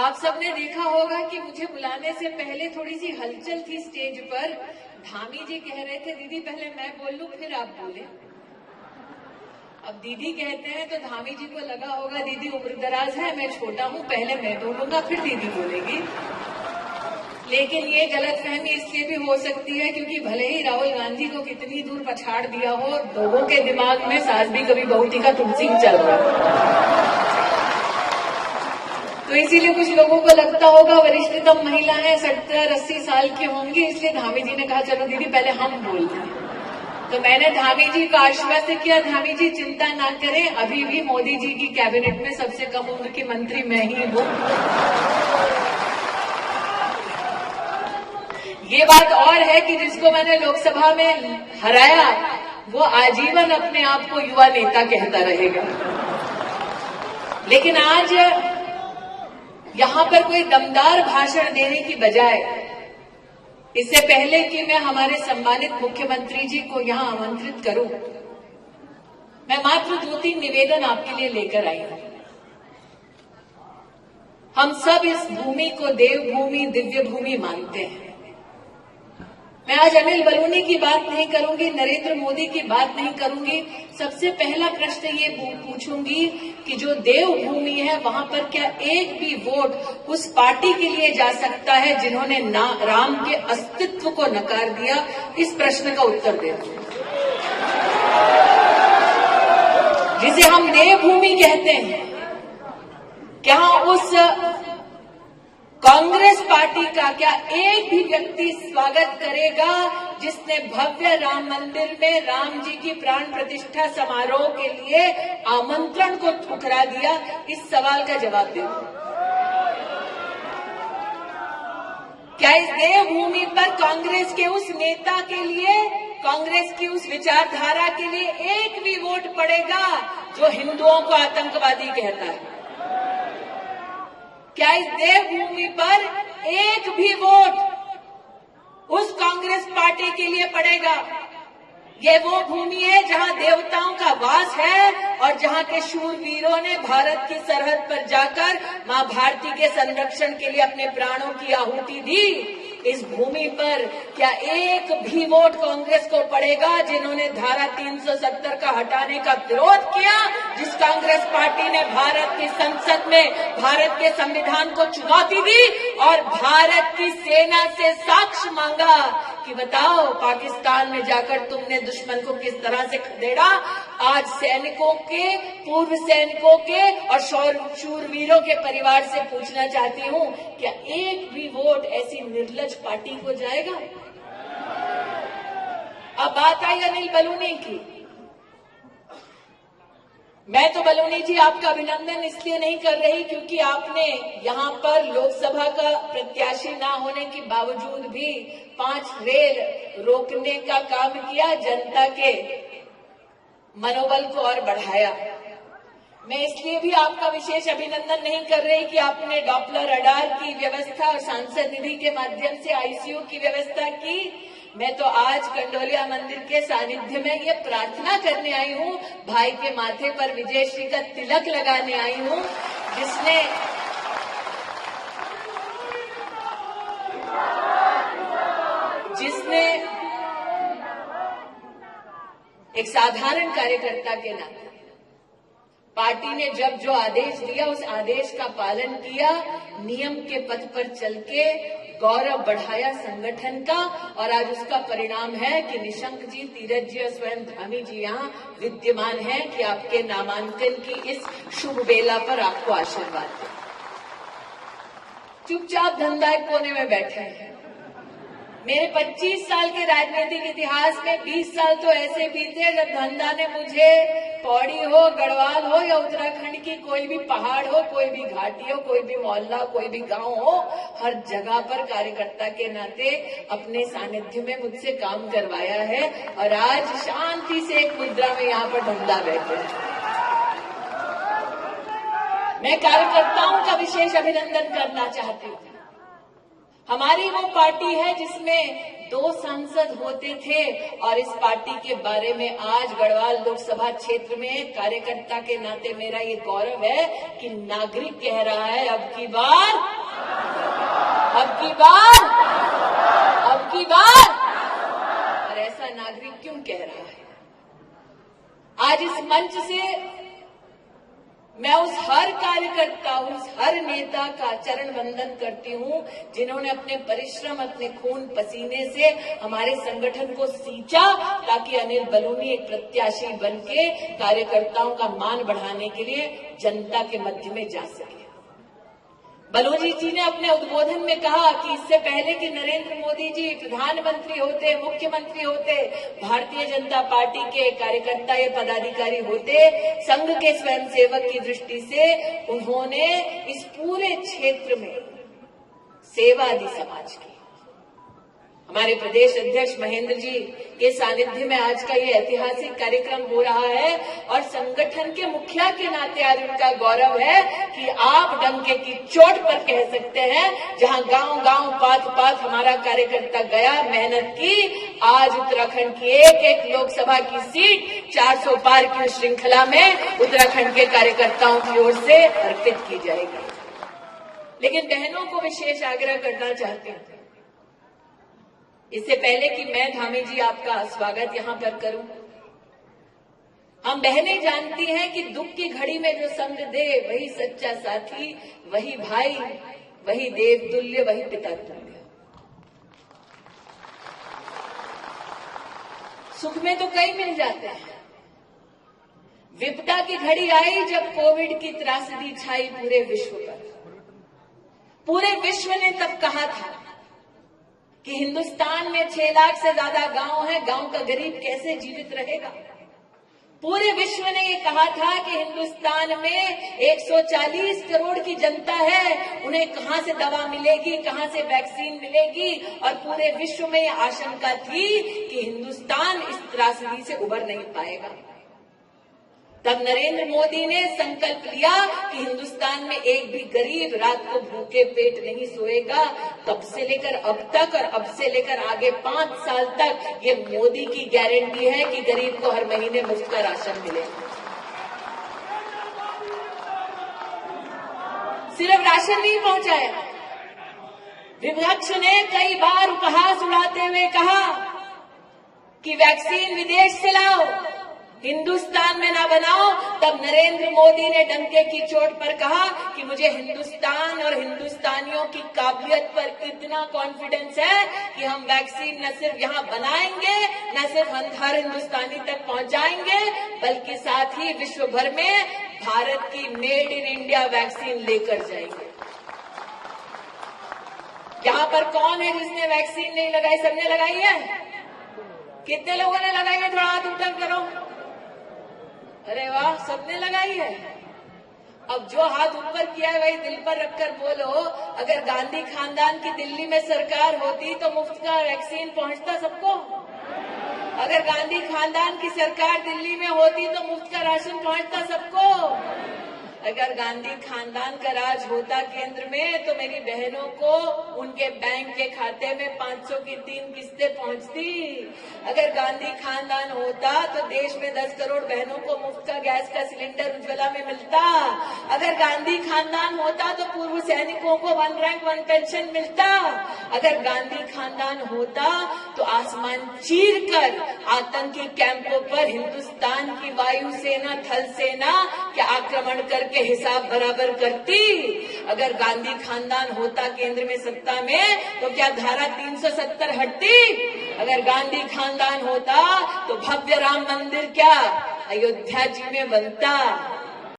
आप सबने देखा होगा कि मुझे बुलाने से पहले थोड़ी सी हलचल थी स्टेज पर। धामी जी कह रहे थे दीदी पहले मैं बोल लूं फिर आप बोले। अब दीदी कहते हैं तो धामी जी को लगा होगा दीदी उम्रदराज है, मैं छोटा हूं, पहले मैं बोलूंगा फिर दीदी बोलेगी। लेकिन ये गलतफहमी इसलिए भी हो सकती है क्योंकि भले ही राहुल गांधी को कितनी दूर पछाड़ दिया हो, लोगों के दिमाग में सास भी कभी बहू थी का तुलसी चल रहा है। तो इसीलिए कुछ लोगों को लगता होगा वरिष्ठतम महिला है, 70-80 साल की होंगी, इसलिए धामी जी ने कहा चलो दीदी पहले हम बोलते हैं। तो मैंने धामी जी को आश्वस्त किया, धामी जी चिंता ना करें, अभी भी मोदी जी की कैबिनेट में सबसे कम उम्र की मंत्री मैं ही हूं। ये बात और है कि जिसको मैंने लोकसभा में हराया वो आजीवन अपने आप को युवा नेता कहता रहेगा। लेकिन आज यहां पर कोई दमदार भाषण देने की बजाय इससे पहले कि मैं हमारे सम्मानित मुख्यमंत्री जी को यहां आमंत्रित करूं, मैं मात्र 2-3 निवेदन आपके लिए लेकर आई हूं। हम सब इस भूमि को देवभूमि, दिव्य भूमि मानते हैं। मैं आज अनिल बलूनी की बात नहीं करूंगी, नरेंद्र मोदी की बात नहीं करूंगी। सबसे पहला प्रश्न ये पूछूंगी कि जो देवभूमि है वहां पर क्या एक भी वोट उस पार्टी के लिए जा सकता है जिन्होंने राम के अस्तित्व को नकार दिया? इस प्रश्न का उत्तर दे दो। जिसे हम देवभूमि कहते हैं, क्या उस कांग्रेस पार्टी का क्या एक भी व्यक्ति स्वागत करेगा जिसने भव्य राम मंदिर में राम जी की प्राण प्रतिष्ठा समारोह के लिए आमंत्रण को ठुकरा दिया? इस सवाल का जवाब दे दो। क्या इस देवभूमि पर कांग्रेस के उस नेता के लिए, कांग्रेस की उस विचारधारा के लिए एक भी वोट पड़ेगा जो हिंदुओं को आतंकवादी कहता है? क्या इस देवभूमि पर एक भी वोट उस कांग्रेस पार्टी के लिए पड़ेगा? ये वो भूमि है जहां देवताओं का वास है और जहां के शूरवीरों ने भारत की सरहद पर जाकर मां भारती के संरक्षण के लिए अपने प्राणों की आहुति दी। इस भूमि पर क्या एक भी वोट कांग्रेस को पड़ेगा जिन्होंने धारा 370 का हटाने का विरोध किया, जिस कांग्रेस पार्टी ने भारत की संसद में भारत के संविधान को चुनौती दी और भारत की सेना से साक्ष्य मांगा कि बताओ पाकिस्तान में जाकर तुमने दुश्मन को किस तरह से खदेड़ा? आज सैनिकों के, पूर्व सैनिकों के और शूरवीरों के परिवार से पूछना चाहती हूं, क्या एक भी वोट ऐसी निर्लज पार्टी को जाएगा? अब बात आई अनिल बलूनी की। मैं तो बलूनी जी आपका अभिनंदन इसलिए नहीं कर रही क्योंकि आपने यहां पर लोकसभा का प्रत्याशी ना होने के बावजूद भी 5 रेल रोकने का काम किया, जनता के मनोबल को और बढ़ाया। मैं इसलिए भी आपका विशेष अभिनंदन नहीं कर रही कि आपने डॉपलर रडार की व्यवस्था और सांसद निधि के माध्यम से आईसीयू की व्यवस्था की। मैं तो आज कंडोलिया मंदिर के सानिध्य में ये प्रार्थना करने आई हूँ, भाई के माथे पर विजयश्री का तिलक लगाने आई हूँ, जिसने एक साधारण कार्यकर्ता के नाते पार्टी ने जब जो आदेश दिया उस आदेश का पालन किया, नियम के पथ पर चल के गौरव बढ़ाया संगठन का, और आज उसका परिणाम है कि निशंक जी, तीरथ जी और स्वयं धामी जी यहाँ विद्यमान हैं कि आपके नामांकन की इस शुभ बेला पर आपको आशीर्वाद दें। चुपचाप धंधा एक कोने में बैठे हैं। मेरे 25 साल के राजनीतिक इतिहास में 20 साल तो ऐसे बीते जब धंधा ने मुझे पौड़ी हो, गढ़वाल हो या उत्तराखंड की कोई भी पहाड़ हो, कोई भी घाटी हो, कोई भी मोहल्ला, कोई भी गांव हो, हर जगह पर कार्यकर्ता के नाते अपने सानिध्य में मुझसे काम करवाया है और आज शांति से एक मुद्रा में यहाँ पर धंधा बैठे हैं। मैं कार्यकर्ताओं का विशेष अभिनंदन करना चाहती हूँ। हमारी वो पार्टी है जिसमें 2 सांसद होते थे और इस पार्टी के बारे में आज गढ़वाल लोकसभा क्षेत्र में कार्यकर्ता के नाते मेरा ये गौरव है कि नागरिक कह रहा है अब की बार अब की बार और ऐसा नागरिक क्यों कह रहा है? आज इस मंच से मैं उस हर कार्यकर्ता, उस हर नेता का चरण वंदन करती हूं जिन्होंने अपने परिश्रम, अपने खून पसीने से हमारे संगठन को सींचा ताकि अनिल बलूनी एक प्रत्याशी बनके कार्यकर्ताओं का मान बढ़ाने के लिए जनता के मध्य में जा सके। बलूनी जी ने अपने उद्बोधन में कहा कि इससे पहले कि नरेंद्र मोदी जी प्रधानमंत्री होते, मुख्यमंत्री होते, भारतीय जनता पार्टी के कार्यकर्ता या पदाधिकारी होते, संघ के स्वयंसेवक की दृष्टि से उन्होंने इस पूरे क्षेत्र में सेवा दी समाज की। हमारे प्रदेश अध्यक्ष महेंद्र जी के सानिध्य में आज का ये ऐतिहासिक कार्यक्रम हो रहा है और संगठन के मुखिया के नाते आज उनका गौरव है कि आप डंके की चोट पर कह सकते हैं, जहां गांव-गांव, पात-पात हमारा कार्यकर्ता गया, मेहनत की, आज उत्तराखंड की एक-एक लोकसभा की सीट 400 पार की श्रृंखला में उत्तराखंड के कार्यकर्ताओं की ओर से अर्पित की जाएगी। लेकिन बहनों को विशेष आग्रह करना चाहती हूं, इससे पहले कि मैं धामी जी आपका स्वागत यहां पर करूं, हम बहनें जानती हैं कि दुख की घड़ी में जो संग दे वही सच्चा साथी, वही भाई, वही देव तुल्य, वही पिता तुल्य। सुख में तो कई मिल जाते हैं, विपदा की घड़ी आई जब कोविड की त्रासदी छाई पूरे विश्व पर। पूरे विश्व ने तब कहा था कि हिंदुस्तान में 6 लाख से ज्यादा गांव हैं, गांव का गरीब कैसे जीवित रहेगा। पूरे विश्व ने ये कहा था कि हिंदुस्तान में 140 करोड़ की जनता है, उन्हें कहां से दवा मिलेगी, कहां से वैक्सीन मिलेगी, और पूरे विश्व में ये आशंका थी कि हिंदुस्तान इस त्रासदी से उबर नहीं पाएगा। तब नरेंद्र मोदी ने संकल्प लिया कि हिंदुस्तान में एक भी गरीब रात को भूखे पेट नहीं सोएगा। तब से लेकर अब तक और अब से लेकर आगे 5 साल तक ये मोदी की गारंटी है कि गरीब को हर महीने मुफ्त का राशन मिलेगा। सिर्फ राशन नहीं पहुंचाया, विपक्ष ने कई बार उपहास उड़ाते हुए कहा कि वैक्सीन विदेश से लाओ, हिंदुस्तान में ना बनाओ। तब नरेंद्र मोदी ने डंके की चोट पर कहा कि मुझे हिंदुस्तान और हिंदुस्तानियों की काबिलियत पर इतना कॉन्फिडेंस है कि हम वैक्सीन न सिर्फ यहां बनाएंगे, न सिर्फ हर हिंदुस्तानी तक पहुंचाएंगे, बल्कि साथ ही विश्व भर में भारत की मेड इन इंडिया वैक्सीन लेकर जाएंगे। यहां पर कौन है जिसने वैक्सीन नहीं लगाई? सबने लगाई है? कितने लोगों ने लगाई है? थोड़ा हाथ ऊपर करो। अरे वाह, सबने लगाई है। अब जो हाथ ऊपर किया है वही दिल पर रखकर बोलो, अगर गांधी खानदान की दिल्ली में सरकार होती तो मुफ्त का वैक्सीन पहुंचता सबको? अगर गांधी खानदान की सरकार दिल्ली में होती तो मुफ्त का राशन पहुंचता सबको? अगर गांधी खानदान का राज होता केंद्र में तो मेरी बहनों को उनके बैंक के खाते में 500 की 3 किस्तें पहुंचती। अगर गांधी खानदान होता तो देश में 10 करोड़ बहनों को मुफ्त का गैस का सिलेंडर उज्ज्वला में मिलता। अगर गांधी खानदान होता तो पूर्व सैनिकों को 1 रैंक 1 पेंशन मिलता। अगर गांधी खानदान होता तो आसमान चीर कर आतंकी कैंपों पर हिंदुस्तान की वायुसेना, थल सेना के आक्रमण कर के हिसाब बराबर करती। अगर गांधी खानदान होता केंद्र में सत्ता में तो क्या धारा 370 हटती? अगर गांधी खानदान होता तो भव्य राम मंदिर क्या अयोध्या जी में बनता?